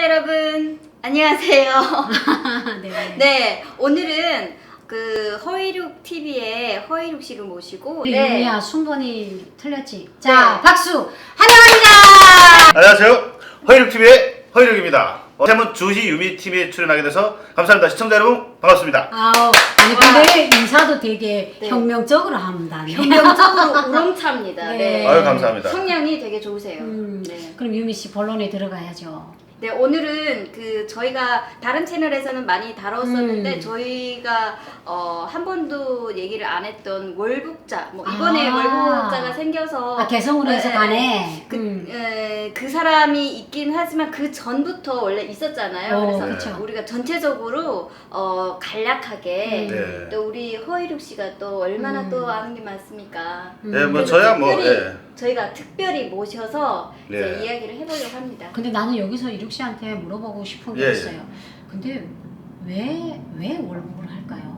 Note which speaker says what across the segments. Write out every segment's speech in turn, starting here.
Speaker 1: 시청자 여러분 안녕하세요.
Speaker 2: 네.
Speaker 1: 네, 오늘은 그 허이룩 TV의 허이룩 씨를 모시고
Speaker 2: 유미야 순번이 틀렸지. 자,
Speaker 1: 네.
Speaker 2: 박수 환영합니다.
Speaker 3: 안녕하세요. 허이룩TV의 허이룩입니다. 어제는 주희 유미 TV에 출연하게 돼서 감사합니다. 시청자 여러분 반갑습니다.
Speaker 2: 아우, 아니 근데 인사도 되게
Speaker 1: 네.
Speaker 2: 혁명적으로 합니다. 네.
Speaker 1: 혁명적으로 우렁차입니다.
Speaker 2: 네.
Speaker 1: 네.
Speaker 3: 아유 감사합니다.
Speaker 1: 성량이 되게 좋으세요.
Speaker 2: 네. 그럼 유미 씨 본론에 들어가야죠.
Speaker 1: 네, 오늘은 그 저희가 다른 채널에서는 많이 다뤘었는데 저희가 한 번도 얘기를 안 했던 월북자, 뭐 이번에 월북자가 생겨서
Speaker 2: 개성으로 해서 가네.
Speaker 1: 그 사람이 있긴 하지만 그 전부터 원래 있었잖아요. 그래서
Speaker 2: 그쵸.
Speaker 1: 우리가 전체적으로 간략하게
Speaker 3: 네.
Speaker 1: 또 우리 허이룩 씨가 또 얼마나 또 아는 게 많습니까?
Speaker 3: 네, 뭐
Speaker 1: 그래서
Speaker 3: 저야 뭐
Speaker 1: 특별히
Speaker 3: 예.
Speaker 1: 저희가 특별히 모셔서
Speaker 3: 네.
Speaker 1: 이제 이야기를 해보려고 합니다.
Speaker 2: 근데 나는 여기서 이륙 씨한테 물어보고 싶은 게
Speaker 3: 예, 예.
Speaker 2: 있어요. 근데 왜 월북을 할까요?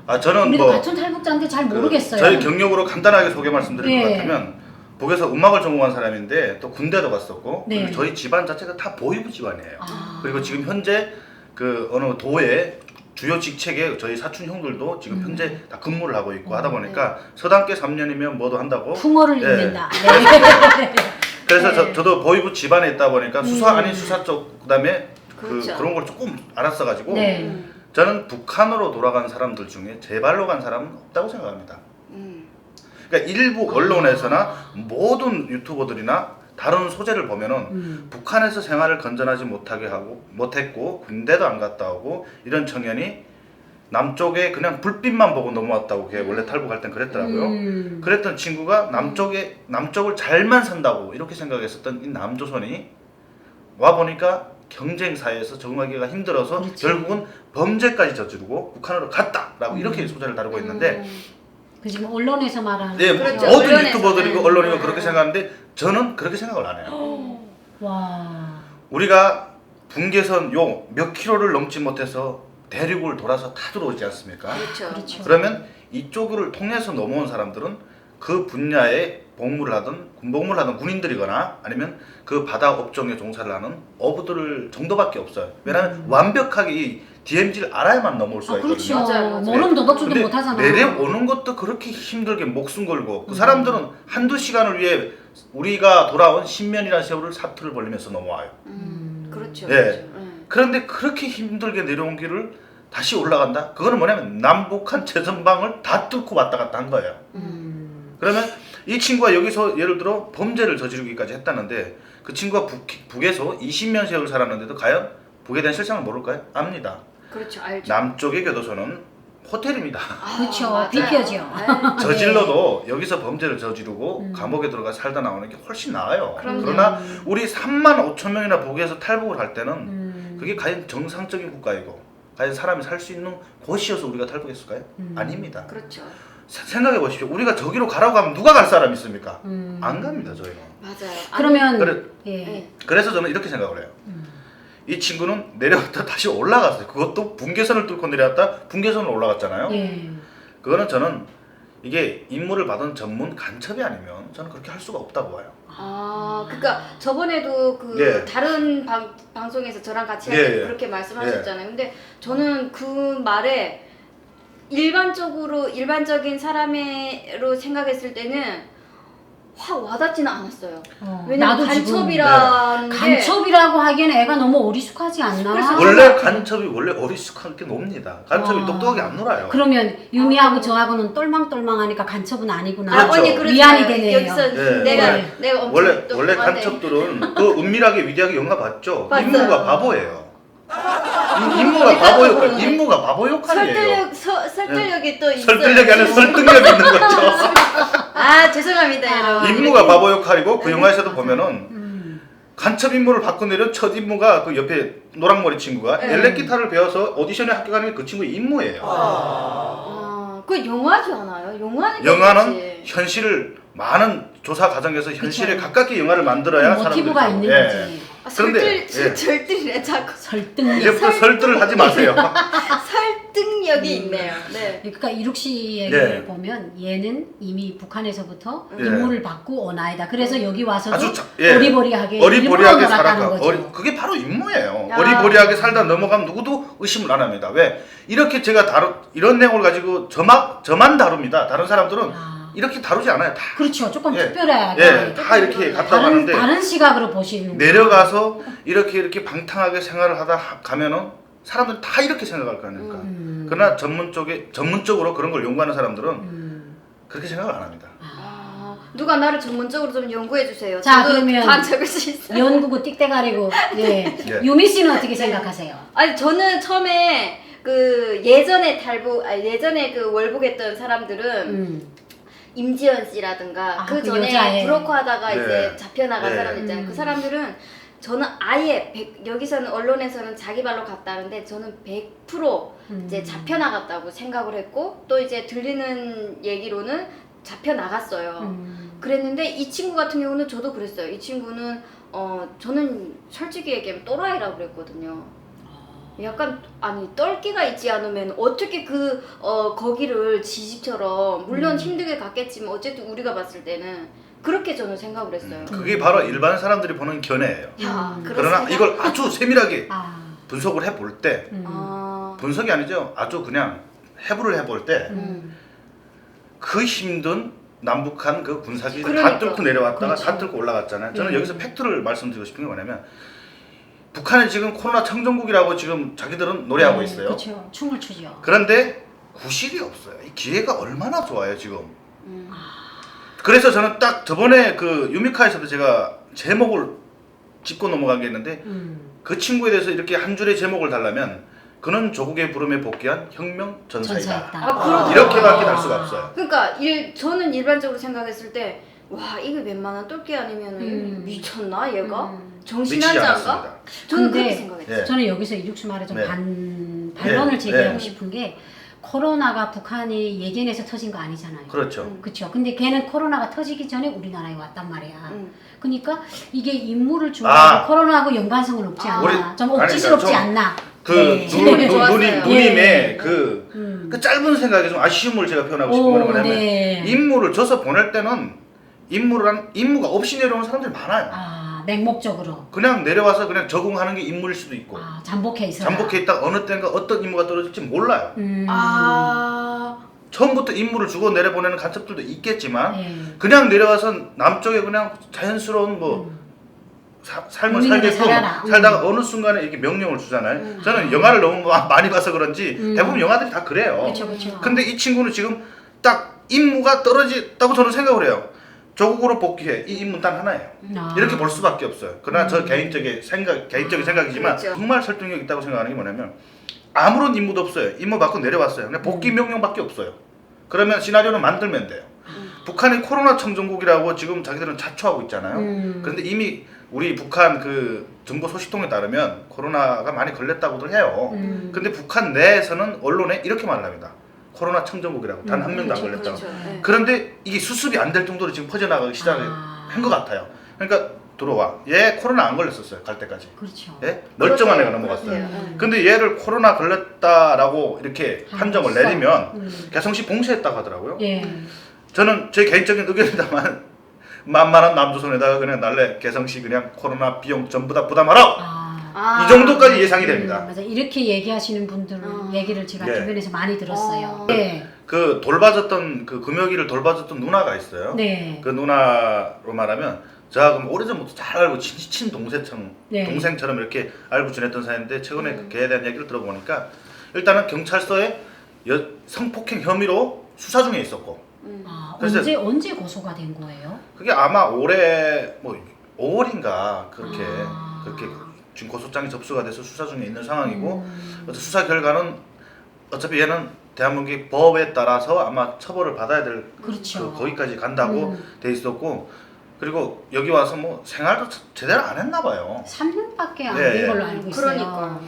Speaker 3: 아 저는
Speaker 2: 우리도
Speaker 3: 뭐
Speaker 2: 같은 탈북자인데 잘 모르겠어요.
Speaker 3: 저희 경력으로 간단하게 소개 말씀드릴
Speaker 2: 네.
Speaker 3: 것 같으면 북에서 음악을 전공한 사람인데 또 군대도 갔었고
Speaker 2: 네.
Speaker 3: 그리고 저희 집안 자체가 다 보위부 집안이에요.
Speaker 2: 아.
Speaker 3: 그리고 지금 현재 그 어느 도의 주요 직책에 저희 사촌 형들도 지금 현재 다 근무를 하고 있고 하다 보니까 서당계 3년이면 뭐도 한다고.
Speaker 2: 풍어를
Speaker 3: 예.
Speaker 2: 읽는다. 네.
Speaker 3: 그래서
Speaker 2: 네.
Speaker 3: 저도 보위부 집안에 있다 보니까 수사 아닌 수사 쪽 그다음에
Speaker 1: 그렇죠.
Speaker 3: 그런 걸 조금 알았어가지고
Speaker 2: 네.
Speaker 3: 저는 북한으로 돌아간 사람들 중에 제 발로 간 사람은 없다고 생각합니다. 그러니까 일부 언론에서나 모든 유튜버들이나 다른 소재를 보면은 북한에서 생활을 건전하지 못했고 군대도 안 갔다 오고 이런 청년이 남쪽에 그냥 불빛만 보고 넘어왔다고 걔 원래 탈북할 땐 그랬더라고요. 그랬던 친구가 남쪽을 잘만 산다고 이렇게 생각했었던 이 남조선이 와 보니까 경쟁 사회에서 적응하기가 힘들어서
Speaker 2: 그렇죠.
Speaker 3: 결국은 범죄까지 저지르고 북한으로 갔다라고 이렇게 소재를 다루고 있는데
Speaker 2: 그 지금 언론에서 말하는
Speaker 3: 네,
Speaker 1: 그렇죠.
Speaker 3: 모든
Speaker 1: 언론에서.
Speaker 3: 유튜버들이고 언론이고 그렇게 생각하는데 저는 그렇게 생각을 안 해요.
Speaker 2: 와.
Speaker 3: 우리가 분계선 요 몇 킬로를 넘지 못해서 대륙을 돌아서 다 들어오지 않습니까?
Speaker 1: 그렇죠.
Speaker 2: 그렇죠.
Speaker 3: 그러면 이쪽을 통해서 넘어온 사람들은 그 분야에 복무를 하든 군복무를 하든 군인들이거나 아니면 그 바다 업종에 종사를 하는 어부들 정도밖에 없어요. 왜냐하면 완벽하게 이 DMZ를 알아야만 넘어올 수가
Speaker 2: 그렇죠.
Speaker 3: 있거든요.
Speaker 1: 맞아요, 맞아요.
Speaker 2: 모르면 도덕주도
Speaker 3: 근데
Speaker 2: 못하잖아.
Speaker 3: 내려오는 것도 그렇게 힘들게 목숨 걸고 그 사람들은 한두 시간을 위해 우리가 돌아온 10년이라는 세월을 사투를 벌리면서 넘어와요.
Speaker 1: 그렇죠.
Speaker 3: 네.
Speaker 1: 그렇죠.
Speaker 3: 그런데 그렇게 힘들게 내려온 길을 다시 올라간다? 그거는 뭐냐면 남북한 최전방을 다 뚫고 왔다 갔다 한 거예요. 그러면 이 친구가 여기서 예를 들어 범죄를 저지르기까지 했다는데 그 친구가 북에서 20년 세월 살았는데도 과연 북에 대한 실상을 모를까요? 압니다.
Speaker 1: 그렇죠. 알죠.
Speaker 3: 남쪽의 교도소는 호텔입니다.
Speaker 2: 그렇죠.
Speaker 1: 맞아요.
Speaker 2: 비켜죠.
Speaker 1: 네.
Speaker 3: 저질러도 여기서 범죄를 저지르고 감옥에 들어가 살다 나오는 게 훨씬 나아요.
Speaker 1: 그럼요.
Speaker 3: 그러나 우리 3만 5천 명이나 북에서 탈북을 할 때는 그게 과연 정상적인 국가이고 과연 사람이 살 수 있는 곳이어서 우리가 탈북했을까요? 아닙니다.
Speaker 1: 그렇죠.
Speaker 3: 생각해 보십시오. 우리가 저기로 가라고 하면 누가 갈 사람이 있습니까? 안 갑니다, 저희는.
Speaker 1: 맞아요.
Speaker 2: 그러면
Speaker 3: 그래- 그래서 저는 이렇게 생각을 해요. 이 친구는 내려왔다 다시 올라갔어요. 그것도 분계선을 뚫고 내려왔다 분계선으로 올라갔잖아요.
Speaker 2: 예.
Speaker 3: 그거는 저는 이게 임무를 받은 전문 간첩이 아니면 저는 그렇게 할 수가 없다고 봐요.
Speaker 1: 그러니까 저번에도 그
Speaker 3: 예.
Speaker 1: 다른 방송에서 저랑 같이 할
Speaker 3: 예,
Speaker 1: 때
Speaker 3: 예.
Speaker 1: 그렇게 말씀하셨잖아요. 근데 저는 그 말에 일반적인 사람으로 생각했을 때는 확 와닿지는 않았어요. 왜냐면
Speaker 2: 나도 지금
Speaker 1: 간첩이라는 게
Speaker 2: 간첩이라고 하기에는 애가 너무 어리숙하지 않나?
Speaker 1: 그래서
Speaker 3: 원래 간첩이 원래 어리숙한 게 놉니다. 간첩이
Speaker 2: 와.
Speaker 3: 똑똑하게 안 놀아요.
Speaker 2: 그러면 유미하고 저하고는 똘망똘망하니까 간첩은 아니구나.
Speaker 3: 그렇죠.
Speaker 1: 언니 그렇죠.
Speaker 2: 미안이 되네요.
Speaker 1: 여기서
Speaker 3: 예.
Speaker 1: 내가 엄청
Speaker 3: 원래
Speaker 1: 똑똑하네.
Speaker 3: 간첩들은 그 은밀하게 위대하게 영화 봤죠.
Speaker 1: 봤어요.
Speaker 3: 임무가 바보예요. 임무가 바보 역할이에요.
Speaker 1: 설득력이 또 있어요.
Speaker 3: 설득력이 아니라 설득력 있는 거죠.
Speaker 1: 죄송합니다, 여러분.
Speaker 3: 임무가 바보 역할이고 그 영화에서도 보면은 간첩 임무를 받고 내려 첫 임무가 그 옆에 노랑머리 친구가
Speaker 1: 네.
Speaker 3: 엘렉기타를 배워서 오디션에 합격하는 게 그 친구의 임무예요.
Speaker 1: 그 영화지 않아요? 영화는
Speaker 3: 영화는
Speaker 1: 그렇지.
Speaker 3: 현실을 많은 조사 과정에서 현실에
Speaker 2: 그쵸.
Speaker 3: 가깝게 영화를 만들어야
Speaker 2: 모티브가
Speaker 3: 사람들이
Speaker 2: 있는
Speaker 3: 예.
Speaker 2: 거지.
Speaker 3: 그런데,
Speaker 1: 절들이네 자꾸.
Speaker 2: 설득력.
Speaker 3: 이제부터 설득을 하지 마세요.
Speaker 1: 설득력이 있네요. 네.
Speaker 2: 그러니까 이룩 씨 얘기를
Speaker 3: 예.
Speaker 2: 보면 얘는 이미 북한에서부터
Speaker 3: 예.
Speaker 2: 임무를 받고 온 아이다. 그래서 여기 와서도
Speaker 3: 아주 예.
Speaker 2: 어리버리하게
Speaker 3: 어리버리하게
Speaker 2: 일부러 놀았다는
Speaker 3: 살아가.
Speaker 2: 거죠.
Speaker 3: 그게 바로 임무예요.
Speaker 1: 야.
Speaker 3: 어리버리하게 살다 넘어가면 누구도 의심을 안 합니다. 왜? 이렇게 제가 이런 내용을 가지고 저만 다룹니다. 다른 사람들은
Speaker 2: 아,
Speaker 3: 이렇게 다루지 않아요. 다,
Speaker 2: 그렇죠. 조금
Speaker 3: 예.
Speaker 2: 특별하게.
Speaker 3: 예, 다 이렇게 갔다
Speaker 2: 다른,
Speaker 3: 가는데
Speaker 2: 다른 시각으로 보시는
Speaker 3: 내려가서 이렇게 방탕하게 생활을 하다 가면은 사람들이 다 이렇게 생각할 거 아닙니까? 그러나 전문적으로 그런 걸 연구하는 사람들은 그렇게 생각을 안 합니다.
Speaker 1: 누가 나를 전문적으로 좀 연구해 주세요.
Speaker 2: 자,
Speaker 1: 저도
Speaker 2: 그러면
Speaker 1: 다 적을 수 있어요.
Speaker 2: 연구고 띡대가리고 네.
Speaker 3: 예.
Speaker 2: 유미 씨는 어떻게 생각하세요?
Speaker 1: 아니 저는 처음에 그 예전에 그 월북했던 사람들은 임지연 씨라든가
Speaker 2: 아,
Speaker 1: 그
Speaker 2: 그
Speaker 1: 전에
Speaker 2: 여자애.
Speaker 1: 브로커 하다가
Speaker 3: 네.
Speaker 1: 이제 잡혀나간
Speaker 3: 네.
Speaker 1: 사람들 있잖아요. 그 사람들은 저는 아예 여기서는 언론에서는 자기 발로 갔다는데 저는 100% 이제 잡혀나갔다고 생각을 했고 또 이제 들리는 얘기로는 잡혀나갔어요. 그랬는데 이 친구 같은 경우는 저도 그랬어요. 이 친구는 저는 솔직히 얘기하면 또라이라고 그랬거든요. 약간 아니 똘끼가 있지 않으면 어떻게 거기를 지집처럼 물론 힘들게 갔겠지만 어쨌든 우리가 봤을 때는 그렇게 저는 생각을 했어요.
Speaker 3: 그게 바로 일반 사람들이 보는 견해예요.
Speaker 1: 야,
Speaker 3: 그러나 이걸 아주 세밀하게
Speaker 2: 아,
Speaker 3: 분석을 해볼 때 분석이 아니죠. 아주 그냥 해부를 해볼 때 그 힘든 남북한 그 군사기를 다
Speaker 1: 그러니까.
Speaker 3: 뚫고 내려왔다가
Speaker 2: 그렇죠.
Speaker 3: 다 뚫고 올라갔잖아요. 저는 여기서 팩트를 말씀드리고 싶은 게 뭐냐면 북한은 지금 코로나 청정국이라고 지금 자기들은 노래하고 있어요.
Speaker 2: 그렇죠. 춤을 추죠.
Speaker 3: 그런데 구실이 없어요. 이 기회가 얼마나 좋아요 지금. 그래서 저는 딱 저번에 그 유미카에서도 제가 제목을 짚고 넘어간 게 있는데 그 친구에 대해서 이렇게 한 줄의 제목을 달라면 그는 조국의 부름에 복귀한 혁명 전사이다.
Speaker 1: 그러더라고요.
Speaker 3: 이렇게밖에 달 수가 없어요.
Speaker 1: 그러니까 저는 일반적으로 생각했을 때 와 이게 웬만한 똘끼 아니면은 미쳤나 얘가
Speaker 3: 미치지
Speaker 1: 정신한자인가?
Speaker 3: 않았습니다.
Speaker 1: 저는
Speaker 2: 근데
Speaker 1: 그렇게 생각했어요.
Speaker 3: 예.
Speaker 2: 저는 여기서 이륙 씨 말에 좀
Speaker 3: 네.
Speaker 2: 반론을
Speaker 3: 네.
Speaker 2: 제기하고
Speaker 3: 네.
Speaker 2: 싶은 게 코로나가 북한이 예견해서 터진 거 아니잖아요.
Speaker 3: 그렇죠.
Speaker 2: 그렇죠. 근데 걔는 코로나가 터지기 전에 우리나라에 왔단 말이야. 그러니까 이게 임무를 주고 코로나하고 연관성은 없지 않나. 좀 억지스럽지 않나.
Speaker 3: 그
Speaker 2: 네.
Speaker 1: 좋았어요.
Speaker 3: 누님의
Speaker 2: 예.
Speaker 3: 그 짧은 생각에 좀 아쉬움을 제가 표현하고 싶은 건 뭐냐면
Speaker 2: 네.
Speaker 3: 임무를 줘서 보낼 때는 임무가 없이 내려오는 사람들이 많아요.
Speaker 2: 아, 맹목적으로.
Speaker 3: 그냥 내려와서 그냥 적응하는 게 임무일 수도 있고
Speaker 2: 아, 잠복해 있어라.
Speaker 3: 잠복해 있다가 어느 때인가 어떤 임무가 떨어질지 몰라요. 처음부터 임무를 주고 내려보내는 간첩들도 있겠지만
Speaker 2: 네.
Speaker 3: 그냥 내려와서 남쪽에 그냥 자연스러운 삶을
Speaker 2: 국민으로
Speaker 3: 살게끔
Speaker 2: 살아라.
Speaker 3: 살다가 어느 순간에 이렇게 명령을 주잖아요. 저는 영화를 너무 많이 봐서 그런지 대부분 영화들이 다 그래요.
Speaker 2: 그렇죠, 그렇죠.
Speaker 3: 근데 이 친구는 지금 딱 임무가 떨어졌다고 저는 생각을 해요. 조국으로 복귀해. 이 임무는 단 하나예요. 이렇게 볼 수밖에 없어요. 그러나 저 개인적인 생각이지만
Speaker 1: 그렇죠.
Speaker 3: 정말 설득력 있다고 생각하는 게 뭐냐면 아무런 임무도 없어요. 임무 받고 내려왔어요. 그냥 복귀 명령밖에 없어요. 그러면 시나리오는 만들면 돼요. 북한이 코로나 청정국이라고 지금 자기들은 자초하고 있잖아요. 그런데 이미 우리 북한 그 정보 소식통에 따르면 코로나가 많이 걸렸다고들 해요. 근데 북한 내에서는 언론에 이렇게 말을 합니다. 코로나 청정국이라고 단 한 명도 안 걸렸다고.
Speaker 1: 그렇죠. 네.
Speaker 3: 그런데 이게 수습이 안 될 정도로 지금 퍼져나가기 시작을 한 것 같아요. 그러니까 들어와. 얘 코로나 안 걸렸었어요. 갈 때까지.
Speaker 2: 그렇죠.
Speaker 3: 예? 멀쩡한 애가
Speaker 1: 그렇대요.
Speaker 3: 넘어갔어요.
Speaker 1: 그렇대요.
Speaker 3: 근데 얘를 코로나 걸렸다라고 이렇게 판정을 내리면 개성시 봉쇄했다고 하더라고요.
Speaker 2: 예.
Speaker 3: 저는 제 개인적인 의견이다만 만만한 남조선에다가 그냥 날래 개성시 그냥 코로나 비용 전부 다 부담하라. 이 정도까지 예상이 됩니다.
Speaker 2: 맞아. 이렇게 얘기하시는 분들 얘기를 제가
Speaker 3: 네.
Speaker 2: 주변에서 많이 들었어요. 네.
Speaker 3: 그 금요일을 돌봐줬던 누나가 있어요.
Speaker 2: 네.
Speaker 3: 그 누나로 말하면 제가 그럼 오래전부터 잘 알고 친친
Speaker 2: 네.
Speaker 3: 동생처럼 이렇게 알고 지냈던 사이인데 최근에 그 걔에 대한 얘기를 들어보니까 일단은 경찰서에 성폭행 혐의로 수사 중에 있었고 그래서
Speaker 2: 언제 고소가 된 거예요?
Speaker 3: 그게 아마 올해 5월인가 그렇게 지금 고소장이 접수가 돼서 수사 중에 있는 상황이고 수사 결과는 어차피 얘는 대한민국 법에 따라서 아마 처벌을 받아야 될
Speaker 2: 그렇죠.
Speaker 3: 거기까지 간다고 돼 있었고 그리고 여기 와서 생활도 제대로 안 했나 봐요.
Speaker 2: 3년밖에 안
Speaker 3: 네.
Speaker 2: 된 걸로 알고 있어요.
Speaker 1: 그러니까.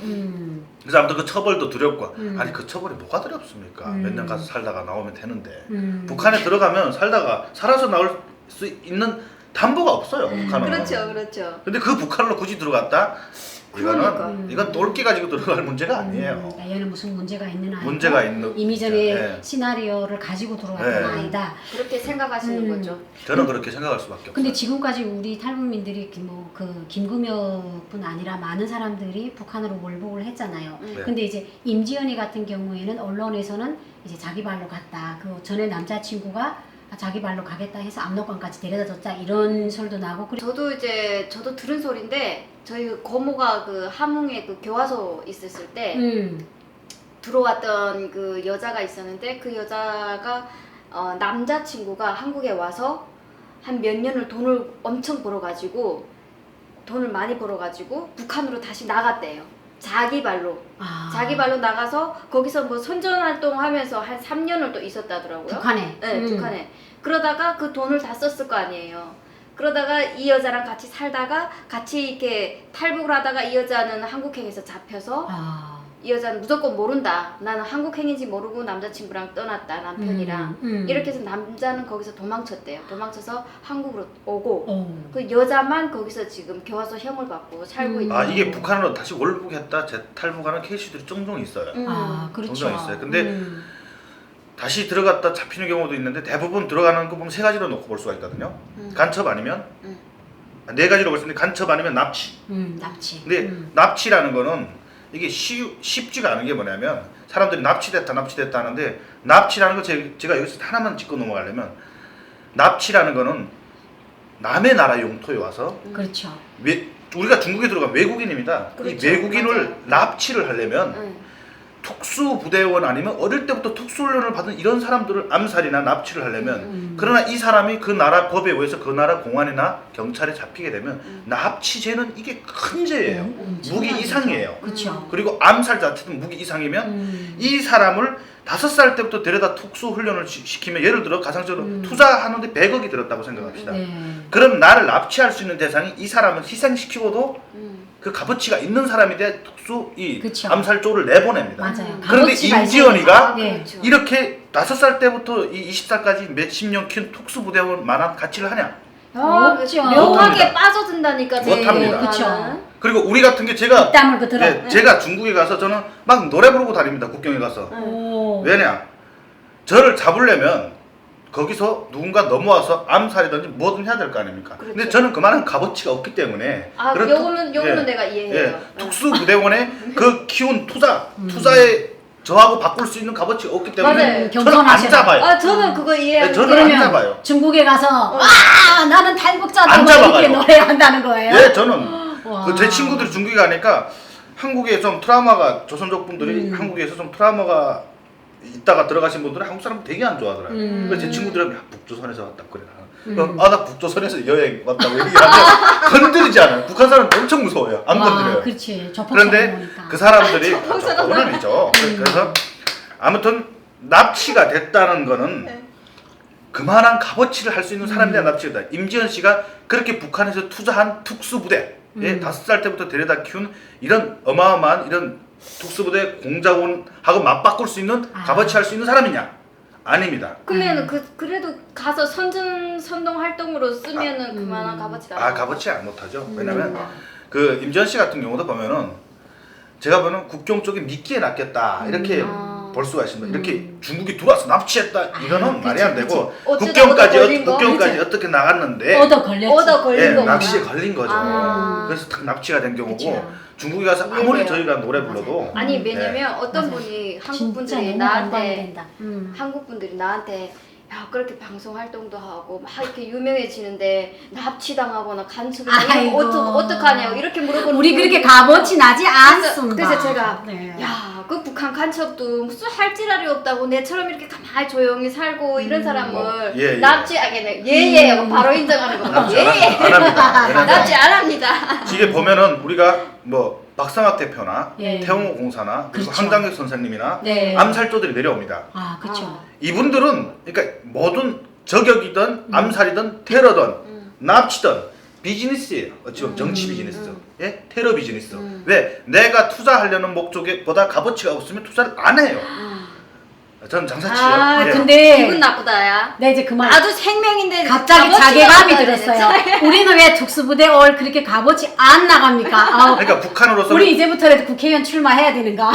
Speaker 3: 그래서 아무튼 그 처벌도 두렵고 아니 그 처벌이 뭐가 두렵습니까? 몇 년 가서 살다가 나오면 되는데 북한에 들어가면 살다가 살아서 나올 수 있는 담보가 없어요. 북한은.
Speaker 1: 그렇죠, 그렇죠.
Speaker 3: 근데 그 북한으로 굳이 들어갔다?
Speaker 1: 그러니까.
Speaker 3: 이건 똘끼 가지고 들어갈 문제가 아니에요.
Speaker 2: 얘는 무슨 문제가 있는 아이고
Speaker 3: 문제가 있는
Speaker 2: 이미 전에
Speaker 3: 네.
Speaker 2: 시나리오를 가지고 들어왔던
Speaker 3: 네.
Speaker 2: 아이다.
Speaker 1: 그렇게 생각하시는 거죠.
Speaker 3: 저는 그렇게 생각할 수밖에 없어요.
Speaker 2: 근데 지금까지 우리 탈북민들이 그 김금혁뿐 아니라 많은 사람들이 북한으로 몰복을 했잖아요.
Speaker 3: 네.
Speaker 2: 근데 이제 임지연이 같은 경우에는 언론에서는 이제 자기 발로 갔다. 그 전에 남자친구가 자기 발로 가겠다 해서 압록강까지 데려다 줬다 이런 설도 나고.
Speaker 1: 저도 들은 소리인데 저희 그 고모가 그 함흥에 그 교화소 있었을 때 들어왔던 그 여자가 있었는데 그 여자가 남자친구가 한국에 와서 한 몇 년을 돈을 엄청 벌어가지고 돈을 많이 벌어가지고 북한으로 다시 나갔대요. 자기 발로. 자기 발로 나가서 거기서 뭐 선전활동 하면서 한 3년을 또 있었다더라고요.
Speaker 2: 북한에.
Speaker 1: 네, 북한에. 그러다가 그 돈을 다 썼을 거 아니에요. 그러다가 이 여자랑 같이 살다가 같이 이렇게 탈북을 하다가 이 여자는 한국행에서 잡혀서 이 여자는 무조건 모른다. 나는 한국행인지 모르고 남자친구랑 떠났다. 남편이랑. 이렇게 해서 남자는 거기서 도망쳤대요. 도망쳐서 한국으로 오고 그 여자만 거기서 지금 교화소 형을 받고 살고 있는.
Speaker 3: 이게 북한으로 다시 월북했다 재탈북하는 케이스들이 종종 있어요.
Speaker 2: 그렇죠.
Speaker 3: 종종 있어요. 근데 다시 들어갔다 잡히는 경우도 있는데 대부분 들어가는 거 보면 세 가지로 놓고 볼 수가 있거든요. 간첩 아니면 네 가지로 볼 수 있는데 간첩 아니면 납치.
Speaker 2: 납치.
Speaker 3: 근데 납치라는 거는 이게 쉽지가 않은 게 뭐냐면 사람들이 납치됐다 하는데 납치라는 거 제가 여기서 하나만 짚고 넘어가려면 납치라는 거는 남의 나라 용토에 와서
Speaker 2: 그렇죠.
Speaker 3: 우리가 중국에 들어간 외국인입니다.
Speaker 1: 그렇죠.
Speaker 3: 이 외국인을
Speaker 1: 맞아요.
Speaker 3: 납치를 하려면 특수부대원 아니면 어릴 때부터 특수훈련을 받은 이런 사람들을 암살이나 납치를 하려면 그러나 이 사람이 그 나라 법에 의해서 그 나라 공안이나 경찰에 잡히게 되면 납치죄는 이게 큰 죄예요. 무기 이상이에요.
Speaker 2: 그렇죠.
Speaker 3: 그리고 암살 자체도 무기 이상이면 이 사람을 5살 때부터 데려다 특수훈련을 시키면 예를 들어 가상적으로 투자하는데 100억이 들었다고 생각합시다. 그럼 나를 납치할 수 있는 대상이 이 사람을 희생시키고도 그 값어치가 있는 사람에 대해
Speaker 2: 그쵸.
Speaker 3: 암살조를 내보냅니다.
Speaker 2: 맞아요.
Speaker 3: 그런데
Speaker 2: 값어치가
Speaker 3: 임지연이가
Speaker 1: 그렇죠.
Speaker 3: 이렇게 5살 때부터 이 20살까지 몇십 년 키운 특수부대원만한 가치를 하냐?
Speaker 2: 없죠.
Speaker 1: 묘하게 빠져든다니까.
Speaker 3: 못합니다.
Speaker 2: 그쵸.
Speaker 3: 그리고 우리 같은 게 제가
Speaker 2: 땀을 그 들어.
Speaker 3: 제가 중국에 가서 저는 막 노래 부르고 다닙니다. 국경에 가서. 왜냐? 저를 잡으려면 거기서 누군가 넘어와서 암살이든지 뭐든 해야 될 거 아닙니까?
Speaker 1: 그렇죠.
Speaker 3: 근데 저는 그만한 값어치가 없기 때문에 그런
Speaker 1: 요거는 내가 이해해요.
Speaker 3: 특수부대원의 그 키운 투자에 저하고 바꿀 수 있는 값어치가 없기 때문에
Speaker 1: 맞아요.
Speaker 3: 저는 안 잡아요.
Speaker 1: 저는 그거 이해해요.
Speaker 3: 저는 안 잡아요.
Speaker 2: 중국에 가서 나는 탈북자다
Speaker 3: 안
Speaker 2: 뭐 이렇게
Speaker 3: 잡아가요.
Speaker 2: 노래한다는 거예요?
Speaker 3: 예, 저는 제 친구들이 중국에 가니까 한국에 좀 트라우마가 조선족 분들이 한국에서 좀 트라우마가 있다가 들어가신 분들은 한국 사람 되게 안 좋아하더라고요. 그래서 제 친구들은 북조선에서 왔다 그래. 나 북조선에서 여행 왔다고 얘기하면 건드리지 않아요. 북한 사람 엄청 무서워요. 안 건드려요.
Speaker 2: 그렇지.
Speaker 3: 그런데 그 사람들이 그건 아니죠. 그래서 아무튼 납치가 됐다는 거는 그만한 값어치를 할 수 있는 사람에 대한 납치다. 임지연 씨가 그렇게 북한에서 투자한 특수부대 5살 때부터 데려다 키운 이런 어마어마한 이런 특수부대 공작원하고 맞바꿀 수 있는 값어치 할 수 있는 사람이냐? 아닙니다.
Speaker 1: 그러면 그래도 가서 선동 활동으로 쓰면은 그만한 값어치다.
Speaker 3: 값어치 안 못하죠. 왜냐면 그 임지연 씨 같은 경우도 보면은 제가 보면 국경 쪽에 미끼에 낚였다 이렇게 볼 수가 있습니다. 이렇게 중국이 들어와서 납치했다 이거는 말이 안 되고 국경까지 어떻게 나갔는데
Speaker 2: 얻어 걸린 거.
Speaker 3: 납치에 걸린 거죠. 그래서 딱 납치가 된 경우고 중국에 가서 아무리 저희가 노래 불러도
Speaker 1: 아니 왜냐면 어떤 분이 한국 분들이 나한테 야 그렇게 방송 활동도 하고 막 이렇게 유명해지는데 납치당하거나 간첩이 어떡하냐고 이렇게 물어보는
Speaker 2: 우리 그렇게 값어치 나지 않습니다.
Speaker 1: 그래서 제가 야 그 북한 간첩도 무슨 할 지랄이 없다고 내처럼 이렇게 가만히 조용히 살고 이런 사람을 납치하겠네. 예예 바로 인정하는 거.
Speaker 3: 납치 안 합니다.
Speaker 1: 납치 안 합니다.
Speaker 3: 이게 보면은 우리가 뭐 박상학 대표나
Speaker 2: 예.
Speaker 3: 태홍호 공사나 그리고
Speaker 2: 그렇죠.
Speaker 3: 한강혁 선생님이나
Speaker 2: 네.
Speaker 3: 암살조들이 내려옵니다.
Speaker 2: 그렇죠.
Speaker 3: 이분들은 그러니까 모든 저격이든 암살이든 테러든 납치든 비즈니스예요. 어찌보면 정치 비즈니스, 예? 테러 비즈니스. 왜? 내가 투자하려는 목적보다 값어치가 없으면 투자를 안 해요. 저는 장사치요.
Speaker 2: 아
Speaker 3: 예.
Speaker 2: 근데
Speaker 1: 기분 나쁘다야.
Speaker 2: 네 이제 그만.
Speaker 1: 나도 생명인데
Speaker 2: 갑자기
Speaker 1: 값어치가
Speaker 2: 자괴감이
Speaker 1: 나가야
Speaker 2: 들었어요.
Speaker 1: 되네.
Speaker 2: 우리는 왜 특수부대 올 그렇게 값어치 안 나갑니까? 아우,
Speaker 3: 그러니까 북한으로서는
Speaker 2: 우리 이제부터라도 국회의원 출마해야 되는가?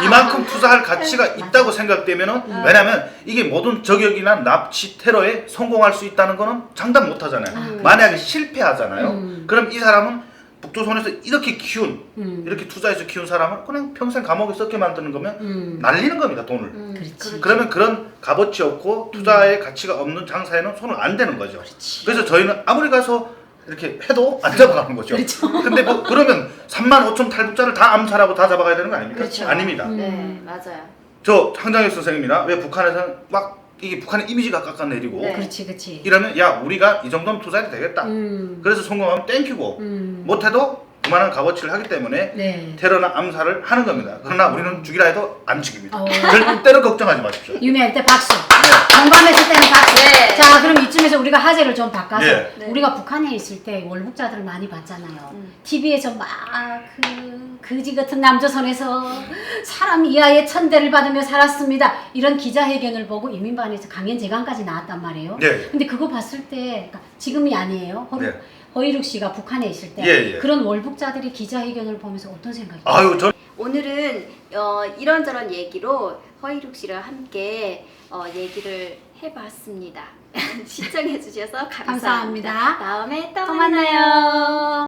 Speaker 3: 이만큼 투자할 가치가 있다고 생각되면은 왜냐면 이게 모든 저격이나 납치 테러에 성공할 수 있다는 거는 장담 못 하잖아요. 만약에 실패하잖아요. 그럼 이 사람은 북조선에서 이렇게 키운 이렇게 투자해서 키운 사람을 그냥 평생 감옥에 썩게 만드는 거면 날리는 겁니다, 돈을.
Speaker 2: 그렇지.
Speaker 3: 그러면 그런 값어치 없고 투자의 가치가 없는 장사에는 손을 안 대는 거죠. 그래서 저희는 아무리 가서 이렇게 해도 안 잡아가는 거죠.
Speaker 2: 그렇죠.
Speaker 3: 근데 뭐 그러면 3만 5천 탈북자를 다 암살하고 다 잡아가야 되는 거 아닙니까?
Speaker 1: 그렇죠.
Speaker 3: 아닙니다.
Speaker 1: 네, 맞아요.
Speaker 3: 저 황장혁 선생님이나 왜 북한에서는 막 이게 북한의 이미지가 깎아내리고
Speaker 1: 네.
Speaker 2: 그렇지, 그렇지.
Speaker 3: 이러면 야 우리가 이 정도면 투자해도 되겠다. 그래서 성공하면 땡큐고 못해도 그만한 값어치를 하기 때문에
Speaker 2: 네.
Speaker 3: 테러나 암살을 하는 겁니다. 그러나 우리는 죽이라 해도 안 죽입니다.
Speaker 2: 어.
Speaker 3: 절대로 걱정하지 마십시오.
Speaker 2: 유미할 때 박수. 공감했을 때는 박수.
Speaker 1: 네.
Speaker 2: 자, 그럼 이쯤에서 우리가 하재를 좀 바꿔서
Speaker 3: 네.
Speaker 1: 네.
Speaker 2: 우리가 북한에 있을 때 월북자들을 많이 봤잖아요. TV에서 막 그지 같은 남조선에서 사람 이하의 천대를 받으며 살았습니다. 이런 기자회견을 보고 이민반에서 강연재간까지 나왔단 말이에요.
Speaker 3: 네.
Speaker 2: 근데 그거 봤을 때 그러니까 지금이 아니에요.
Speaker 3: 네.
Speaker 2: 허이룩 씨가 북한에 있을 때
Speaker 3: 예, 예.
Speaker 2: 그런 월북자들의 기자회견을 보면서 어떤 생각이
Speaker 3: 아유 전
Speaker 1: 오늘은 이런저런 얘기로 허이룩 씨랑 함께 얘기를 해봤습니다. 시청해주셔서 감사합니다.
Speaker 2: 감사합니다.
Speaker 1: 다음에 또
Speaker 2: 또 만나요.